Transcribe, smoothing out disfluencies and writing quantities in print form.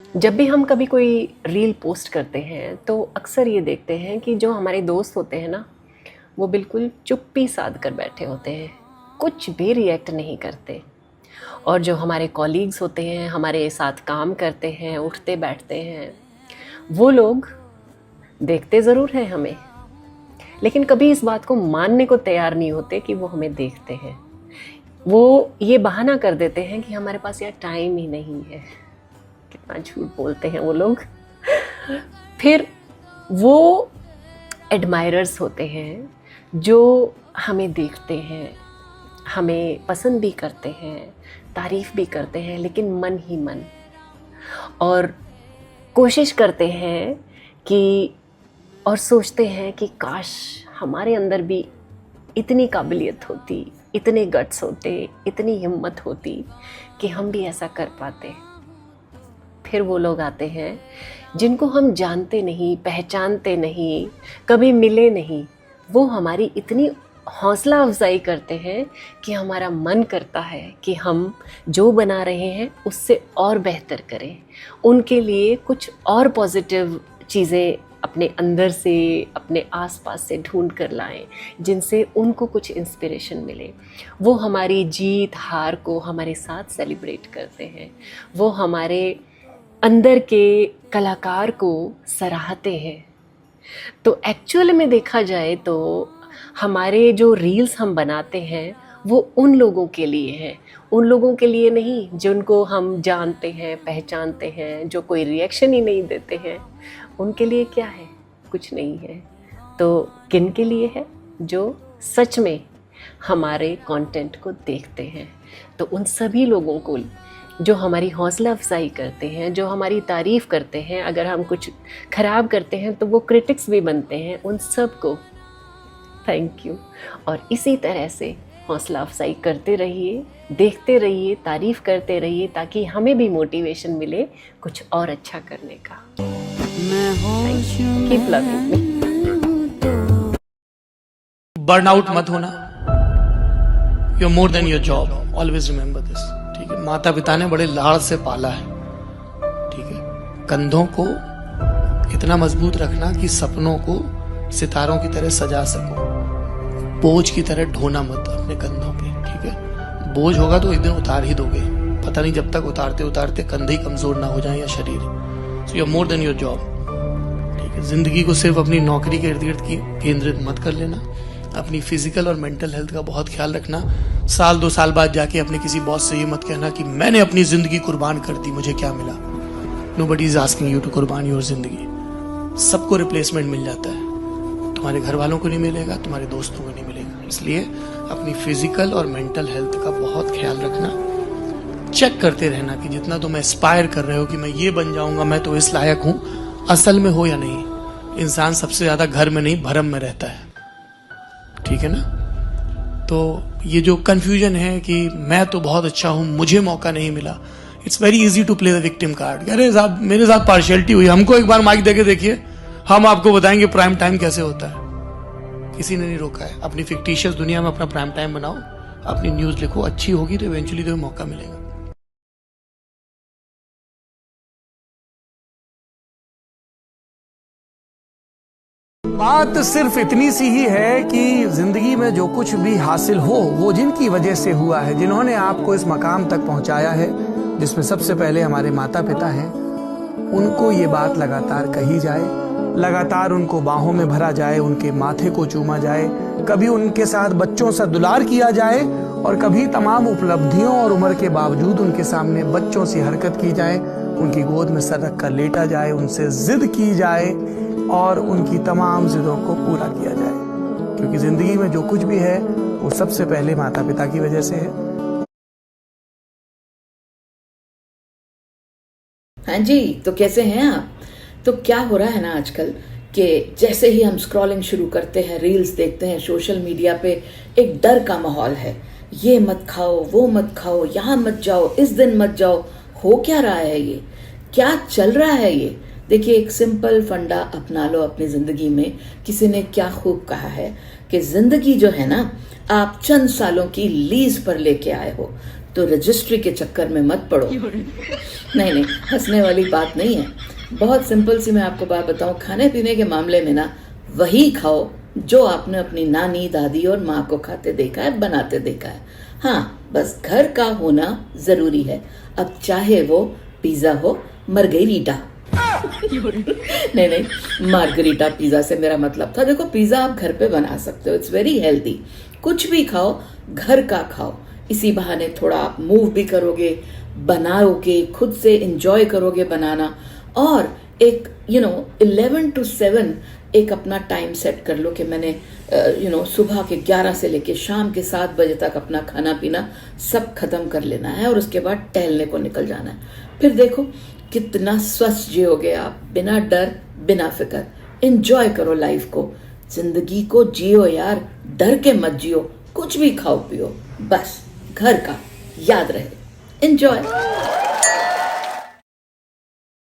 जब भी हम कभी कोई रील पोस्ट करते हैं तो अक्सर ये देखते हैं कि जो हमारे दोस्त होते हैं ना, वो बिल्कुल चुप्पी साध कर बैठे होते हैं, कुछ भी रिएक्ट नहीं करते। और जो हमारे कॉलीग्स होते हैं, हमारे साथ काम करते हैं, उठते बैठते हैं, वो लोग देखते ज़रूर हैं हमें, लेकिन कभी इस बात को मानने को तैयार नहीं होते कि वो हमें देखते हैं। वो ये बहाना कर देते हैं कि हमारे पास यार टाइम ही नहीं है। कितना झूठ बोलते हैं वो लोग। फिर वो एडमायरर्स होते हैं जो हमें देखते हैं, हमें पसंद भी करते हैं, तारीफ़ भी करते हैं, लेकिन मन ही मन, और कोशिश करते हैं कि और सोचते हैं कि काश हमारे अंदर भी इतनी काबिलियत होती, इतने गट्स होते, इतनी हिम्मत होती कि हम भी ऐसा कर पाते। फिर वो लोग आते हैं जिनको हम जानते नहीं, पहचानते नहीं, कभी मिले नहीं, वो हमारी इतनी हौसला अफजाई करते हैं कि हमारा मन करता है कि हम जो बना रहे हैं उससे और बेहतर करें, उनके लिए कुछ और पॉजिटिव चीज़ें अपने अंदर से, अपने आसपास से ढूंढ कर लाएं, जिनसे उनको कुछ इंस्पिरेशन मिले। वो हमारी जीत हार को हमारे साथ सेलिब्रेट करते हैं, वो हमारे अंदर के कलाकार को सराहते हैं। तो एक्चुअल में देखा जाए तो हमारे जो रील्स हम बनाते हैं वो उन लोगों के लिए हैं, उन लोगों के लिए नहीं जिनको हम जानते हैं, पहचानते हैं, जो कोई रिएक्शन ही नहीं देते हैं। उनके लिए क्या है? कुछ नहीं है। तो किन के लिए है? जो सच में हमारे कंटेंट को देखते हैं। तो उन सभी लोगों को जो हमारी हौसला अफजाई करते हैं, जो हमारी तारीफ़ करते हैं, अगर हम कुछ ख़राब करते हैं तो वो क्रिटिक्स भी बनते हैं, उन सब को थैंक यू। और इसी तरह से हौसला अफजाई करते रहिए, देखते रहिए, तारीफ़ करते रहिए, ताकि हमें भी मोटिवेशन मिले कुछ और अच्छा करने का। Keep loving me. बर्नआउट मत होना। You are more than your job, always remember this. ठीक है, माता पिता ने बड़े लाड़ से पाला है। ठीक है, कंधों को इतना मजबूत रखना कि सपनों को सितारों की तरह सजा सको। बोझ की तरह ढोना मत अपने कंधों पे। ठीक है, बोझ होगा तो एक दिन उतार ही दोगे, पता नहीं जब तक उतारते उतारते कंधे ही कमजोर ना हो जाए या शरीर। So you are more than your job. ठीक है, जिंदगी को सिर्फ अपनी नौकरी के इर्द गिर्द की केंद्रित मत कर लेना। अपनी फिजिकल और मेंटल हेल्थ का बहुत ख्याल रखना। साल 2 साल बाद जाके अपने किसी बॉस से ये मत कहना कि मैंने अपनी जिंदगी कुर्बान कर दी, मुझे क्या मिला। Nobody is asking you to कुर्बान योर जिंदगी। सबको रिप्लेसमेंट मिल जाता है, तुम्हारे घर वालों को नहीं मिलेगा, तुम्हारे दोस्तों को नहीं मिलेगा। इसलिए अपनी फिजिकल और मेंटल हेल्थ का बहुत ख्याल रखना। चेक करते रहना कि जितना तुम एस्पायर कर रहे हो कि मैं ये बन जाऊंगा, मैं तो इस लायक हूं, असल में हो या नहीं। इंसान सबसे ज्यादा घर में नहीं भरम में रहता है। ठीक है ना? तो ये जो कंफ्यूजन है कि मैं तो बहुत अच्छा हूं, मुझे मौका नहीं मिला, it's very easy to play the victim card. अरे साहब, मेरे साथ पार्शियलिटी हुई, हमको एक बार माइक देके देखिए, हम आपको बताएंगे प्राइम टाइम कैसे होता है। किसी ने नहीं रोका है। अपनी फिक्टिशियस दुनिया में अपना प्राइम टाइम बनाओ, अपनी न्यूज लिखो, अच्छी होगी तो इवेंचुअली तुम्हें मौका मिलेगा। बात सिर्फ इतनी सी ही है कि जिंदगी में जो कुछ भी हासिल हो वो जिनकी वजह से हुआ है, जिन्होंने आपको इस मकाम तक पहुंचाया है, जिसमें सबसे पहले हमारे माता पिता हैं, उनको ये बात लगातार कही जाए, लगातार उनको बाहों में भरा जाए, उनके माथे को चूमा जाए, कभी उनके साथ बच्चों सा दुलार किया जाए और कभी तमाम उपलब्धियों और उम्र के बावजूद उनके सामने बच्चों सी हरकत की जाए, उनकी गोद में सर रख कर लेटा जाए, उनसे जिद की जाए और उनकी तमाम जिदों को पूरा किया जाए। क्योंकि जिंदगी में जो कुछ भी है वो सबसे पहले माता पिता की वजह से है। हाँ जी, तो कैसे हैं आप? तो क्या हो रहा है ना आजकल कि जैसे ही हम स्क्रॉलिंग शुरू करते हैं, रील्स देखते हैं, सोशल मीडिया पे एक डर का माहौल है। ये मत खाओ, वो मत खाओ, यहाँ मत जाओ, इस दिन मत जाओ। हो क्या रहा है ये? क्या चल रहा है ये? देखिए, एक सिंपल फंडा अपना लो अपनी जिंदगी में। किसी ने क्या खूब कहा है कि जिंदगी जो है ना, आप चंद सालों की लीज पर लेके आए हो। तो रजिस्ट्री के चक्कर में मत पड़ो। नहीं, हंसने वाली बात नहीं है। बहुत सिंपल सी मैं आपको बात बताऊं, खाने पीने के मामले में ना वही खाओ जो आपने अपनी नानी, दादी और माँ को खाते देखा है, बनाते देखा है। हाँ, बस घर का होना जरूरी है। अब चाहे वो पिज्जा हो मार्गेरिटा नहीं, मार्गरीटा पिज्जा से मेरा मतलब था, देखो पिज्जा आप घर पे बना सकते हो, इट्स वेरी हेल्दी। कुछ भी खाओ, घर का खाओ। इसी बहाने थोड़ा आप मूव भी करोगे, बनाओगे, खुद से एंजॉय करोगे बनाना। और एक 11 to 7 एक अपना टाइम सेट कर लो कि मैंने सुबह के 11 से लेके शाम के 7 बजे तक अपना खाना पीना सब खत्म कर लेना है और उसके बाद टहलने को निकल जाना है। फिर देखो कितना स्वस्थ जियोगे आप, बिना डर, बिना फिक्र। एंजॉय करो लाइफ को, जिंदगी को जियो यार, डर के मत जियो। कुछ भी खाओ पियो, बस घर का याद रहे। एंजॉय।